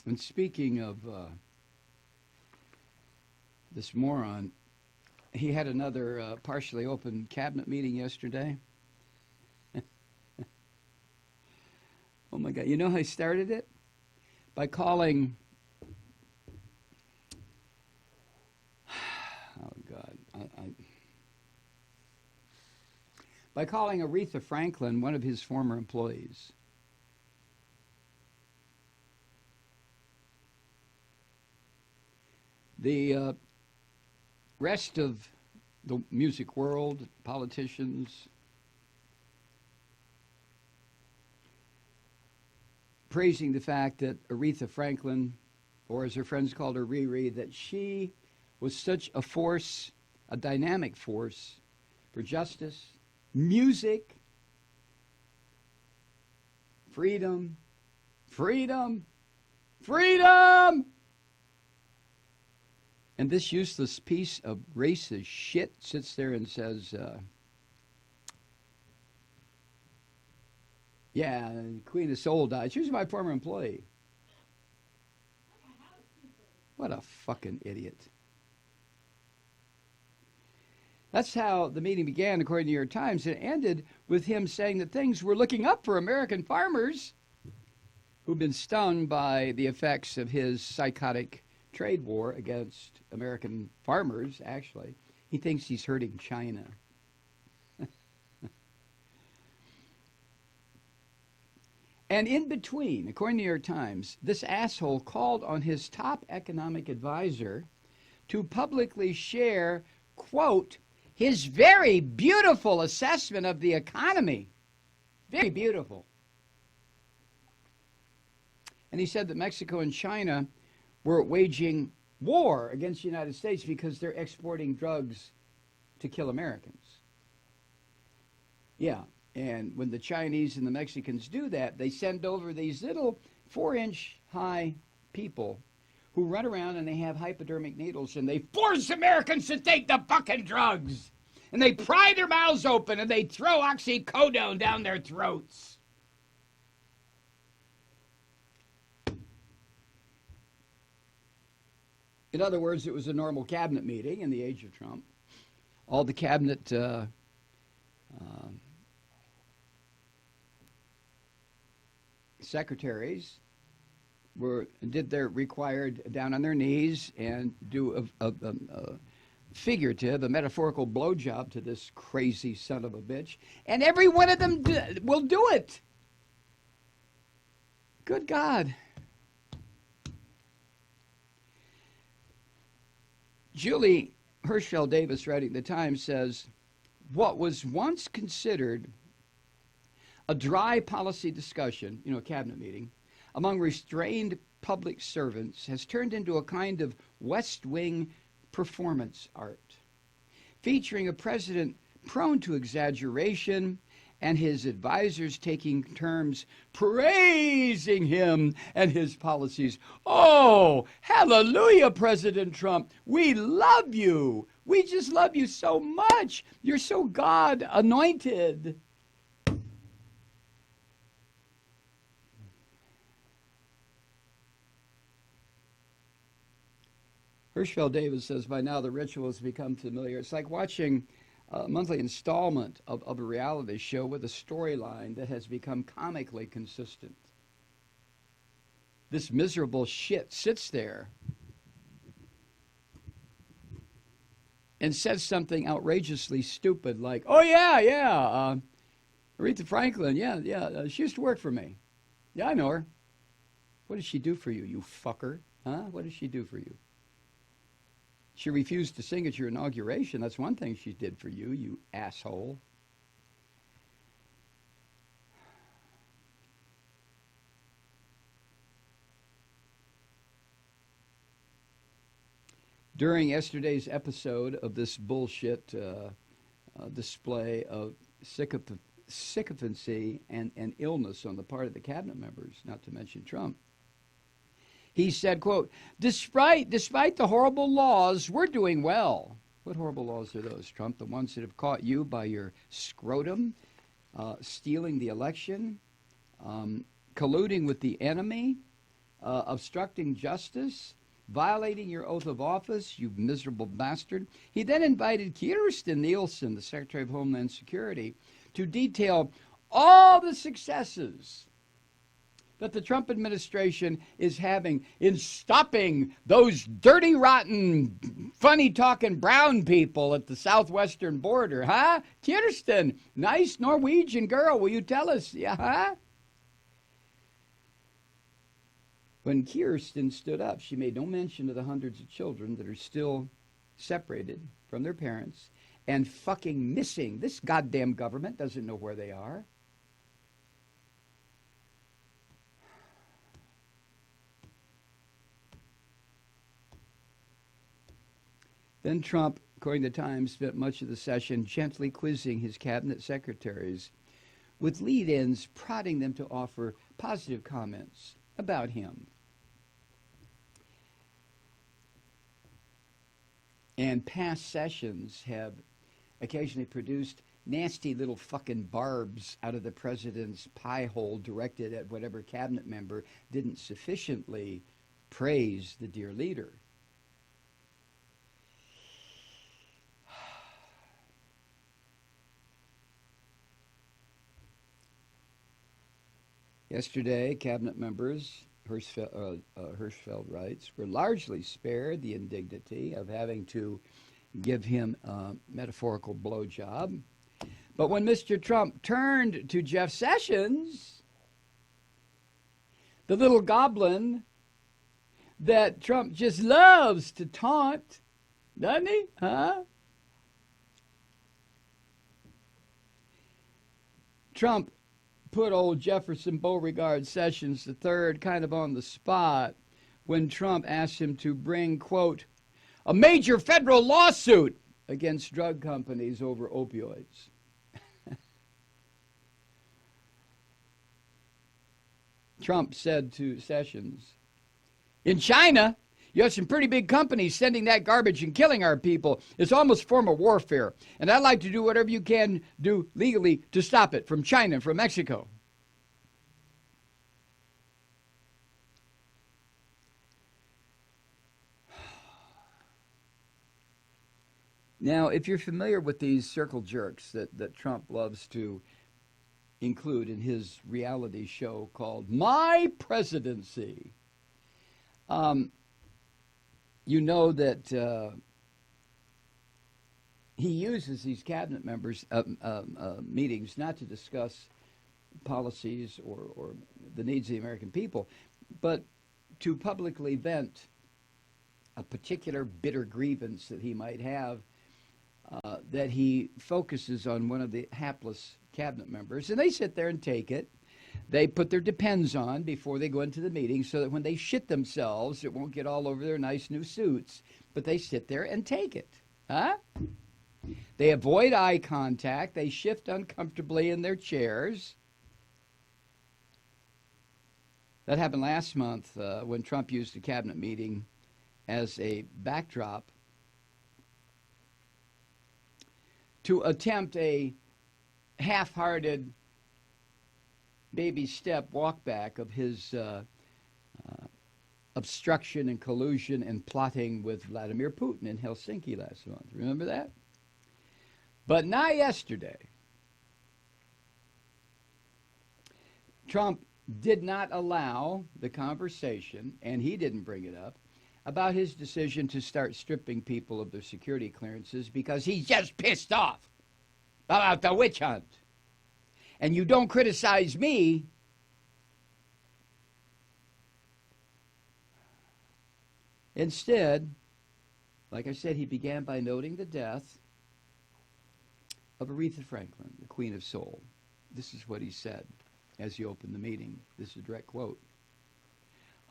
And speaking of this moron, he had another partially open cabinet meeting yesterday. Oh my God. You know how he started it? By calling, oh God, by calling Aretha Franklin one of his former employees. The rest of the music world, politicians, praising the fact that Aretha Franklin, or as her friends called her, Riri, that she was such a force, a dynamic force for justice, music, freedom, freedom, freedom! And this useless piece of racist shit sits there and says, yeah, Queen of Soul died. She was my former employee. What a fucking idiot. That's how the meeting began, according to the New York Times. It ended with him saying that things were looking up for American farmers who've been stung by the effects of his psychotic trade war against American farmers, actually. He thinks he's hurting China. And in between, according to the New York Times, this asshole called on his top economic advisor to publicly share, quote, his very beautiful assessment of the economy. Very beautiful. And he said that Mexico and China were waging war against the United States because they're exporting drugs to kill Americans. Yeah. And when the Chinese and the Mexicans do that, they send over these little 4-inch high people who run around and they have hypodermic needles and they force Americans to take the fucking drugs. And they pry their mouths open and they throw oxycodone down their throats. In other words, it was a normal cabinet meeting in the age of Trump. All the cabinet secretaries did their required down on their knees and do a figurative, a metaphorical blowjob to this crazy son of a bitch, and every one of them will do it. Good God. Julie Hirschfeld Davis, writing the Times, says, what was once considered a dry policy discussion, a cabinet meeting, among restrained public servants has turned into a kind of West Wing performance art, featuring a president prone to exaggeration and his advisors taking turns praising him and his policies. Oh, hallelujah, President Trump. We love you. We just love you so much. You're so God anointed. Hirschfeld Davis says, by now the ritual has become familiar. It's like watching a monthly installment of a reality show with a storyline that has become comically consistent. This miserable shit sits there and says something outrageously stupid like, oh, yeah, Aretha Franklin, she used to work for me. Yeah, I know her. What did she do for you, you fucker? Huh? What did she do for you? She refused to sing at your inauguration. That's one thing she did for you, you asshole. During yesterday's episode of this bullshit display of sycophancy and illness on the part of the cabinet members, not to mention Trump, he said, quote, despite the horrible laws, we're doing well. What horrible laws are those, Trump? The ones that have caught you by your scrotum, stealing the election, colluding with the enemy, obstructing justice, violating your oath of office, you miserable bastard. He then invited Kirstjen Nielsen, the Secretary of Homeland Security, to detail all the successes that the Trump administration is having in stopping those dirty, rotten, funny-talking brown people at the southwestern border, huh? Kirsten, nice Norwegian girl, will you tell us, yeah, huh? When Kirsten stood up, she made no mention of the hundreds of children that are still separated from their parents and fucking missing. This goddamn government doesn't know where they are. Then Trump, according to Times, spent much of the session gently quizzing his cabinet secretaries with lead-ins prodding them to offer positive comments about him. And past sessions have occasionally produced nasty little fucking barbs out of the president's pie hole directed at whatever cabinet member didn't sufficiently praise the dear leader. Yesterday, cabinet members, Hirschfeld writes, were largely spared the indignity of having to give him a metaphorical blowjob. But when Mr. Trump turned to Jeff Sessions, the little goblin that Trump just loves to taunt, doesn't he? Huh? Trump put old Jefferson Beauregard Sessions III kind of on the spot when Trump asked him to bring, quote, a major federal lawsuit against drug companies over opioids. Trump said to Sessions, in China, you have some pretty big companies sending that garbage and killing our people. It's almost a form of warfare. And I'd like to do whatever you can do legally to stop it from China and from Mexico. Now, if you're familiar with these circle jerks that Trump loves to include in his reality show called My Presidency, you know that he uses these cabinet members' meetings not to discuss policies or the needs of the American people, but to publicly vent a particular bitter grievance that he might have, that he focuses on one of the hapless cabinet members, and they sit there and take it. They put their Depends on before they go into the meeting so that when they shit themselves, it won't get all over their nice new suits. But they sit there and take it. Huh? They avoid eye contact. They shift uncomfortably in their chairs. That happened last month when Trump used a cabinet meeting as a backdrop to attempt a half-hearted baby step walk back of his obstruction and collusion and plotting with Vladimir Putin in Helsinki last month. Remember that? But not yesterday. Trump did not allow the conversation, and he didn't bring it up, about his decision to start stripping people of their security clearances because he's just pissed off about the witch hunt. And you don't criticize me. Instead, like I said, he began by noting the death of Aretha Franklin, the Queen of Soul. This is what he said as he opened the meeting. This is a direct quote.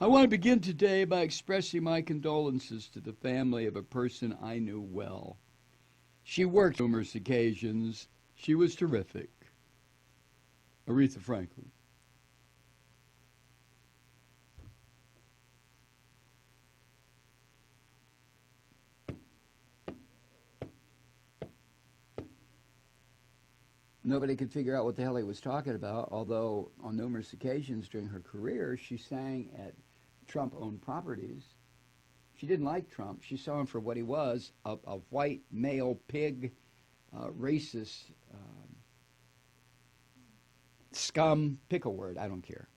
I want to begin today by expressing my condolences to the family of a person I knew well. She worked on numerous occasions. She was terrific. Aretha Franklin. Nobody could figure out what the hell he was talking about, although on numerous occasions during her career, she sang at Trump owned properties. She didn't like Trump. She saw him for what he was, a white male pig, racist, scum, pick a word, I don't care.